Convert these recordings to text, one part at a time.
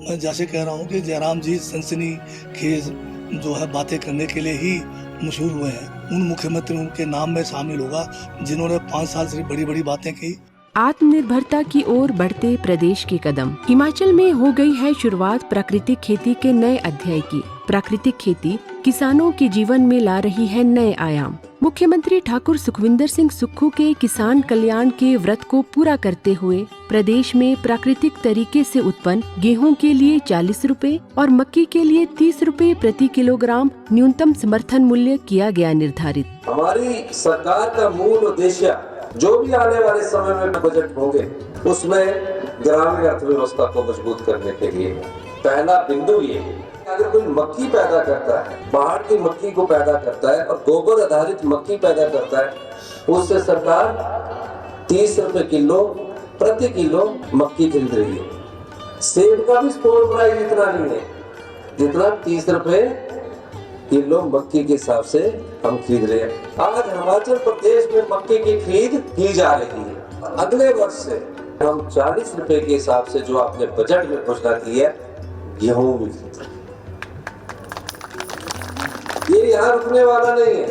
मैं जैसे कह रहा हूँ कि जयराम जी सनसनीखेज जो है बातें करने के लिए ही मशहूर हुए हैं। उन मुख्यमंत्रियों के नाम में शामिल होगा जिन्होंने 5 साल से बड़ी बड़ी बातें की। आत्मनिर्भरता की ओर बढ़ते प्रदेश के कदम। हिमाचल में हो गई है शुरुआत प्राकृतिक खेती के नए अध्याय की। प्राकृतिक खेती किसानों के जीवन में ला रही है नए आयाम। मुख्यमंत्री ठाकुर सुखविंदर सिंह सुक्खू के किसान कल्याण के व्रत को पूरा करते हुए प्रदेश में प्राकृतिक तरीके से उत्पन्न गेहूं के लिए 40 रुपए और मक्की के लिए 30 रुपए प्रति किलोग्राम न्यूनतम समर्थन मूल्य किया गया निर्धारित। हमारी सरकार का मूल उद्देश्य जो भी आने वाले समय में बजट होंगे उसमें ग्रामीण अर्थव्यवस्था को मजबूत करने के लिए पहला बिंदु ये है, अगर कोई मक्की पैदा करता है, बाहर की मक्की को पैदा करता है और गोबर आधारित मक्की पैदा करता है, उससे सरकार 30 रुपए किलो प्रति किलो मक्की खरीद रही है। सेब का भी स्टोर प्राइस इतना नहीं है जितना 30 रुपए किलो मक्की के हिसाब से हम खरीद रहे हैं। आज हिमाचल प्रदेश में मक्की की खरीद की जा रही है। अगले वर्ष से हम 40 रुपए के हिसाब से जो आपने बजट में घोषणा की है गेहूं भी खरीद। ये यहाँ रुकने वाला नहीं है,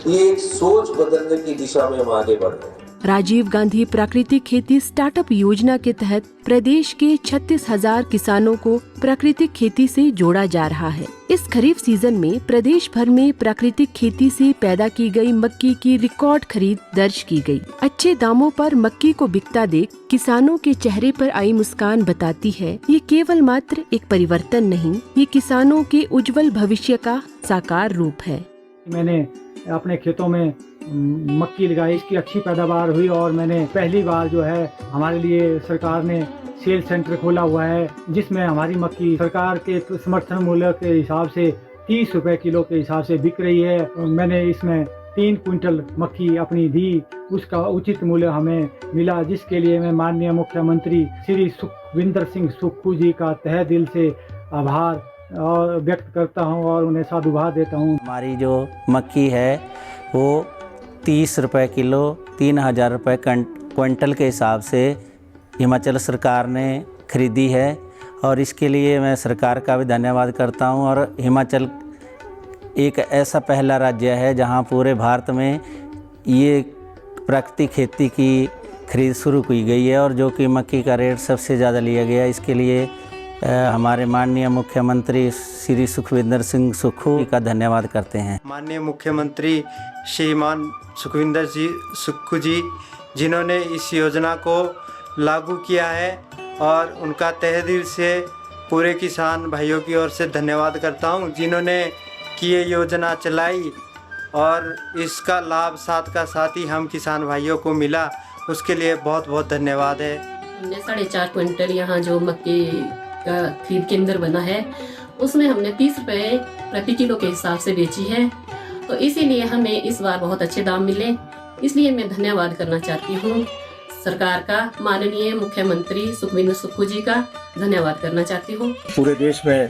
ये एक सोच बदलने की दिशा में हम आगे बढ़ रहे हैं। राजीव गांधी प्राकृतिक खेती स्टार्टअप योजना के तहत प्रदेश के 36,000 किसानों को प्राकृतिक खेती से जोड़ा जा रहा है। इस खरीफ सीजन में प्रदेश भर में प्राकृतिक खेती से पैदा की गई मक्की की रिकॉर्ड खरीद दर्ज की गई। अच्छे दामों पर मक्की को बिकता देख किसानों के चेहरे पर आई मुस्कान बताती है ये केवल मात्र एक परिवर्तन नहीं, ये किसानों के उज्जवल भविष्य का साकार रूप है। मैंने अपने खेतों में मक्की लगाई, इसकी अच्छी पैदावार हुई और मैंने पहली बार जो है हमारे लिए सरकार ने सेल सेंटर खोला हुआ है जिसमें हमारी मक्की सरकार के समर्थन मूल्य के हिसाब से 30 रुपए किलो के हिसाब से बिक रही है। मैंने इसमें 3 क्विंटल मक्की अपनी दी, उसका उचित मूल्य हमें मिला, जिसके लिए मैं माननीय मुख्यमंत्री श्री सुखविंदर सिंह सुक्खू जी का तहे दिल से आभार और व्यक्त करता हूं और उन्हें साधुवाद देता हूं। हमारी जो मक्की है वो 30 रुपए किलो 3,000 रुपये क्विंटल के हिसाब से हिमाचल सरकार ने खरीदी है और इसके लिए मैं सरकार का भी धन्यवाद करता हूं। और हिमाचल एक ऐसा पहला राज्य है जहां पूरे भारत में ये प्राकृतिक खेती की खरीद शुरू की गई है और जो कि मक्की का रेट सबसे ज़्यादा लिया गया। इसके लिए हमारे माननीय मुख्यमंत्री श्री सुखविंदर सिंह सुक्खू का धन्यवाद करते हैं। माननीय मुख्यमंत्री श्रीमान सुखविंदर जी सुक्खू जी जिन्होंने इस योजना को लागू किया है और उनका तहे दिल से पूरे किसान भाइयों की ओर से धन्यवाद करता हूं जिन्होंने कि ये योजना चलाई और इसका लाभ साथ का साथ ही हम किसान भाइयों को मिला, उसके लिए बहुत बहुत धन्यवाद है। हमने 4.5 क्विंटल यहाँ जो मक्की का खरीद केंद्र बना है उसमें हमने 30 रुपए प्रति किलो के हिसाब से बेची है, तो इसीलिए हमें इस बार बहुत अच्छे दाम मिले। इसलिए मैं धन्यवाद करना चाहती हूँ सरकार का, माननीय मुख्यमंत्री सुखविंदर सुक्खू जी का धन्यवाद करना चाहती हूँ। पूरे देश में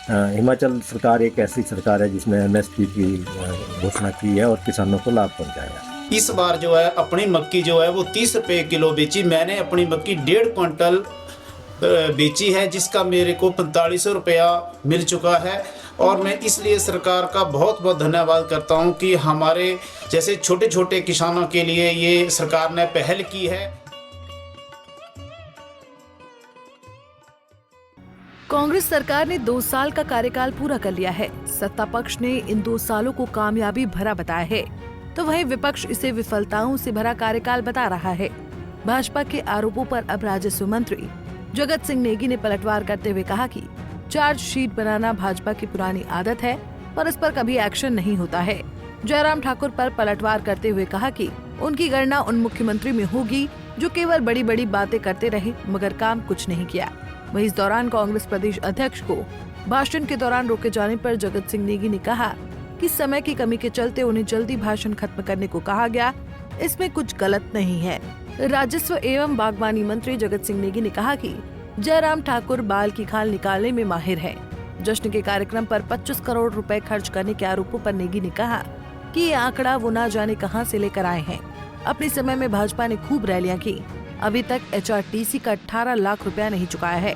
हिमाचल सरकार एक ऐसी सरकार है जिसने MSP की घोषणा की है और किसानों को लाभ पहुँचाया। इस बार जो है अपनी मक्की जो है वो 30 रुपए किलो बेची। मैंने अपनी मक्की 1.5 क्विंटल बेची है जिसका मेरे को 4500 रुपया मिल चुका है और मैं इसलिए सरकार का बहुत बहुत धन्यवाद करता हूं कि हमारे जैसे छोटे छोटे किसानों के लिए ये सरकार ने पहल की है। कांग्रेस सरकार ने 2 साल का कार्यकाल पूरा कर लिया है। सत्ता पक्ष ने इन 2 सालों को कामयाबी भरा बताया है तो वहीं विपक्ष इसे विफलताओं से भरा कार्यकाल बता रहा है। भाजपा के आरोपों पर अब राजस्व मंत्री जगत सिंह नेगी ने पलटवार करते हुए कहा कि चार्जशीट बनाना भाजपा की पुरानी आदत है पर इस पर कभी एक्शन नहीं होता है। जयराम ठाकुर पर पलटवार करते हुए कहा कि उनकी गणना उन मुख्यमंत्री में होगी जो केवल बड़ी बड़ी बातें करते रहे मगर काम कुछ नहीं किया। वहीं इस दौरान कांग्रेस प्रदेश अध्यक्ष को भाषण के दौरान रोके जाने पर जगत सिंह नेगी ने कहा कि समय की कमी के चलते उन्हें जल्दी भाषण खत्म करने को कहा गया, इसमें कुछ गलत नहीं है। राजस्व एवं बागवानी मंत्री जगत सिंह नेगी ने कहा कि जयराम ठाकुर बाल की खाल निकालने में माहिर है। जश्न के कार्यक्रम पर 25 करोड़ रुपए खर्च करने के आरोपों पर नेगी ने कहा कि ये आंकड़ा वो ना जाने कहां से लेकर आए हैं। अपने समय में भाजपा ने खूब रैलियां की, अभी तक HRTC का 18 लाख रुपया नहीं चुकाया है।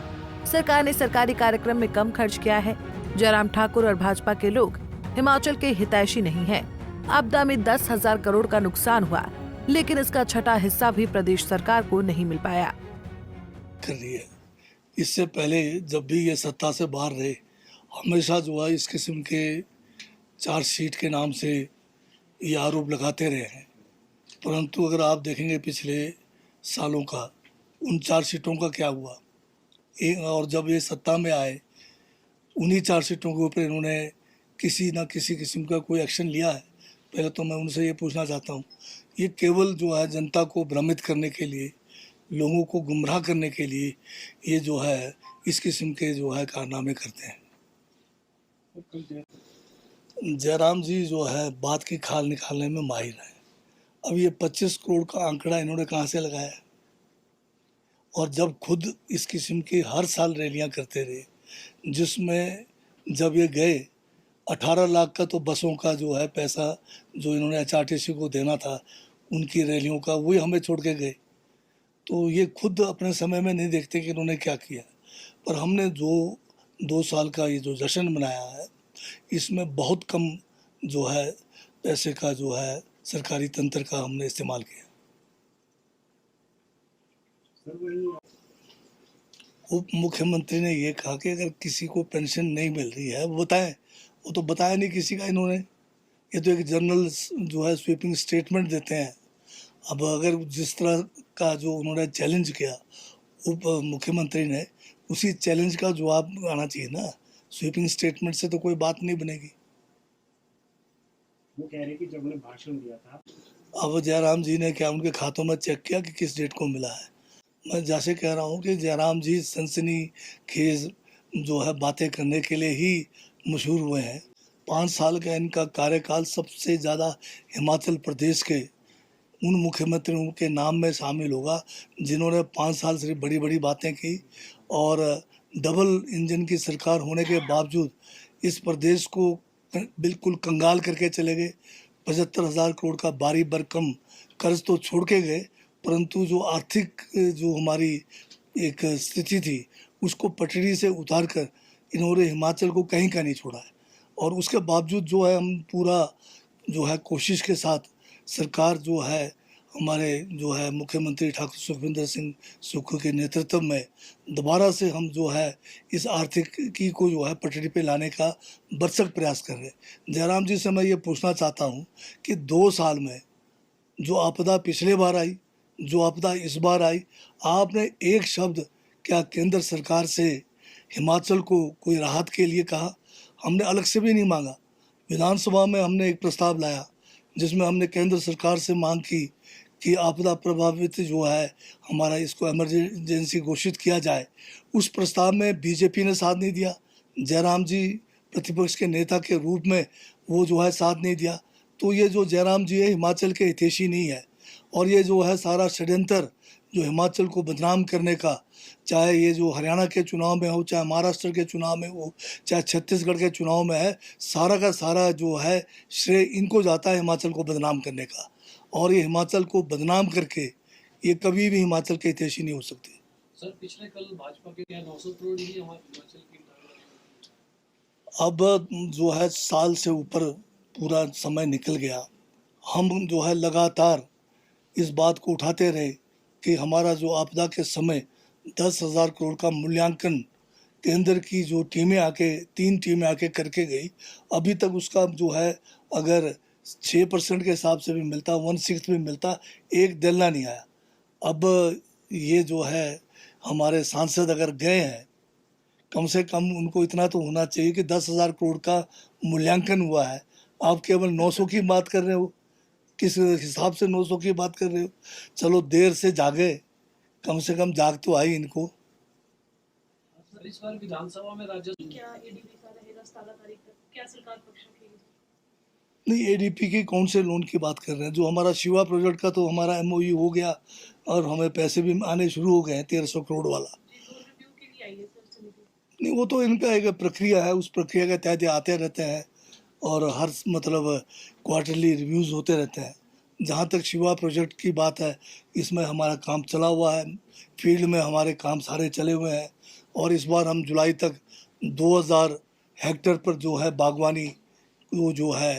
सरकार ने सरकारी कार्यक्रम में कम खर्च किया है। जयराम ठाकुर और भाजपा के लोग हिमाचल के हितैषी नहीं हैं। आपदा में 10,000 करोड़ का नुकसान हुआ, लेकिन इसका छठा हिस्सा भी प्रदेश सरकार को नहीं मिल पाया। कर रही है। इससे पहले जब भी ये सत्ता से बाहर रहे, हमेशा जो है इस किस्म के चार्जशीट के नाम से ये आरोप लगाते रहे हैं। परंतु अगर आप देखेंगे पिछले सालों का, उन चार्जशीटों का क्या हुआ, और जब ये सत्ता में आए, उन्हीं चार्जशीटों के ऊपर इन्होंने किसी न किसी किस्म का कोई एक्शन लिया है। पहले तो मैं उनसे ये पूछना चाहता हूँ, ये केवल जो है जनता को भ्रमित करने के लिए, लोगों को गुमराह करने के लिए ये जो है इस किस्म के जो है कारनामे करते हैं। जयराम जी जो है बात की खाल निकालने में माहिर है। अब ये 25 करोड़ का आंकड़ा इन्होंने कहाँ से लगाया? और जब खुद इस किस्म की हर साल रैलियां करते रहे, जिसमें जब ये गए 18 लाख का तो बसों का जो है पैसा जो इन्होंने HRTC को देना था उनकी रैलियों का, वही हमें छोड़ के गए। तो ये खुद अपने समय में नहीं देखते कि इन्होंने क्या किया। पर हमने जो 2 साल का ये जो जश्न मनाया है, इसमें बहुत कम जो है पैसे का जो है सरकारी तंत्र का हमने इस्तेमाल किया। उप मुख्यमंत्री ने ये कहा कि अगर किसी को पेंशन नहीं मिल रही है वो बताएं। वो तो बताया नहीं किसी का इन्होंने। ये तो एक जनरल जो है स्वीपिंग स्टेटमेंट देते हैं। अब अगर जिस तरह का जो उन्होंने चैलेंज किया उप मुख्यमंत्री ने, उसी चैलेंज का जवाब आना चाहिए ना। स्वीपिंग स्टेटमेंट से तो कोई बात नहीं बनेगी। वो कह रहे कि जब उन्हें भाषण दिया था, अब जयराम जी ने क्या उनके खातों में चेक किया कि किस डेट को मिला है? मैं जैसे कह रहा हूँ कि जयराम जी सनसनीखेज जो है बातें करने के लिए ही मशहूर हुए हैं। 5 साल का इनका कार्यकाल सबसे ज़्यादा हिमाचल प्रदेश के उन मुख्यमंत्रियों के नाम में शामिल होगा जिन्होंने 5 साल से बड़ी बड़ी बातें की और डबल इंजन की सरकार होने के बावजूद इस प्रदेश को बिल्कुल कंगाल करके चले गए। 75,000 करोड़ का भारी भरकम कर्ज तो छोड़ के गए, परंतु जो आर्थिक जो हमारी एक स्थिति थी उसको पटरी से उतार कर इन्होंने हिमाचल को कहीं का नहीं छोड़ा है। और उसके बावजूद जो है हम पूरा जो है कोशिश के साथ सरकार जो है हमारे जो है मुख्यमंत्री ठाकुर सुखविंदर सिंह सुक्खू के नेतृत्व में दोबारा से हम जो है इस आर्थिकी को जो है पटरी पे लाने का भरसक प्रयास कर रहे हैं। जयराम जी से मैं ये पूछना चाहता हूँ कि 2 साल में जो आपदा पिछले बार आई, जो आपदा इस बार आई, आपने एक शब्द क्या केंद्र सरकार से हिमाचल को कोई राहत के लिए कहा? हमने अलग से भी नहीं मांगा। विधानसभा में हमने एक प्रस्ताव लाया जिसमें हमने केंद्र सरकार से मांग की कि आपदा प्रभावित जो है हमारा इसको इमरजेंसी घोषित किया जाए। उस प्रस्ताव में बीजेपी ने साथ नहीं दिया। जयराम जी प्रतिपक्ष के नेता के रूप में वो जो है साथ नहीं दिया। तो ये जो जयराम जी है हिमाचल के हितैषी नहीं है। और ये जो है सारा षड्यंत्र जो हिमाचल को बदनाम करने का, चाहे ये जो हरियाणा के चुनाव में हो, चाहे महाराष्ट्र के चुनाव में हो, चाहे छत्तीसगढ़ के चुनाव में है, सारा का सारा जो है श्रेय इनको जाता है हिमाचल को बदनाम करने का। और ये हिमाचल को बदनाम करके ये कभी भी हिमाचल के हितैषी नहीं हो सकते। सर पिछले कल भाजपा के क्या 900 करोड़ ही हिमाचल की, अब जो है साल से ऊपर पूरा समय निकल गया। हम जो है लगातार इस बात को उठाते रहे कि हमारा जो आपदा के समय 10,000 करोड़ का मूल्यांकन केंद्र की जो टीमें आके 3 टीमें आके करके गई, अभी तक उसका जो है अगर 6% के हिसाब से भी मिलता, 1/6 भी मिलता, एक दल्ला नहीं आया। अब ये जो है हमारे सांसद अगर गए हैं, कम से कम उनको इतना तो होना चाहिए कि 10,000 करोड़ का मूल्यांकन हुआ है। आप केवल 900 की बात कर रहे हो, किस हिसाब से 900 की बात कर रहे हो? चलो देर से जागे, कम से कम जाग तो आई इनको। सर इस बार विधानसभा में राज्य क्या एडीपी का रहेगा 17 तारीख तक? क्या सरकार पक्ष रखेगी? नहीं, एडीपी के कौन से लोन की बात कर रहे हैं? जो हमारा शिवा प्रोजेक्ट का तो हमारा MOU हो गया और हमें पैसे भी आने शुरू हो गए हैं 1300 करोड़ वाला। नहीं, वो तो इनका एक प्रक्रिया है, उस प्रक्रिया के तहत आते रहते हैं और हर मतलब क्वार्टरली रिव्यूज़ होते रहते हैं। जहाँ तक शिवा प्रोजेक्ट की बात है, इसमें हमारा काम चला हुआ है, फील्ड में हमारे काम सारे चले हुए हैं और इस बार हम जुलाई तक 2000 हेक्टेयर पर जो है बागवानी वो जो है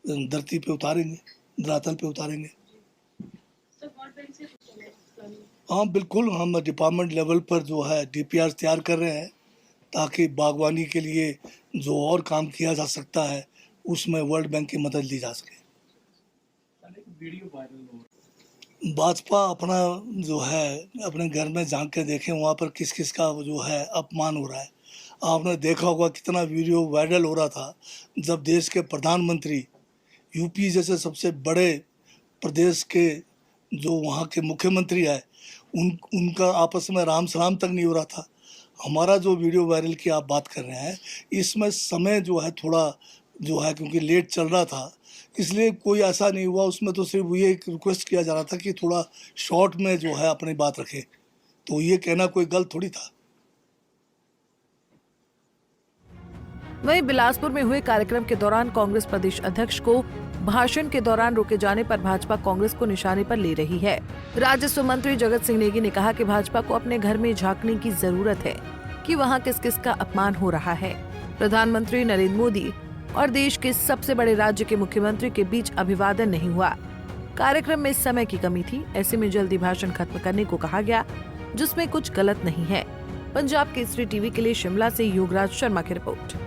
धरती पे उतारेंगे, धरातल पे उतारेंगे। सर वर्ल्ड बैंक से प्लानिंग हाँ बिल्कुल, हम डिपार्टमेंट लेवल पर जो है DPR तैयार कर रहे हैं ताकि बागवानी के लिए जो और काम किया जा सकता है उसमें वर्ल्ड बैंक की मदद ली जा सके। वीडियो वायरल हो भाजपा अपना जो है अपने घर में झांक के देखें वहाँ पर किस किस का जो है अपमान हो रहा है। आपने देखा होगा कितना वीडियो वायरल हो रहा था जब देश के प्रधानमंत्री यूपी जैसे बड़े प्रदेश के जो वहाँ के मुख्यमंत्री है उनका आपस में राम सलाम तक नहीं हो रहा था। हमारा जो वीडियो वायरल की आप बात कर रहे हैं इसमें समय जो है थोड़ा जो है क्योंकि लेट चल रहा था इसलिए कोई ऐसा नहीं हुआ। उसमें तो सिर्फ ये एक रिक्वेस्ट किया जा रहा था कि थोड़ा शॉर्ट में जो है अपनी बात रखे, तो ये कहना कोई गलत थोड़ी था। वहीं बिलासपुर में हुए कार्यक्रम के दौरान कांग्रेस प्रदेश अध्यक्ष को भाषण के दौरान रोके जाने पर भाजपा कांग्रेस को निशाने पर ले रही है। राजस्व मंत्री जगत सिंह नेगी ने कहा कि भाजपा को अपने घर में झांकने की जरूरत है कि वहां किस किस का अपमान हो रहा है। प्रधानमंत्री नरेंद्र मोदी और देश के सबसे बड़े राज्य के मुख्यमंत्री के बीच अभिवादन नहीं हुआ। कार्यक्रम में समय की कमी थी, ऐसे में जल्दी भाषण खत्म करने को कहा गया जिसमें कुछ गलत नहीं है। पंजाब केसरी टीवी के लिए शिमला से योगराज शर्मा की रिपोर्ट।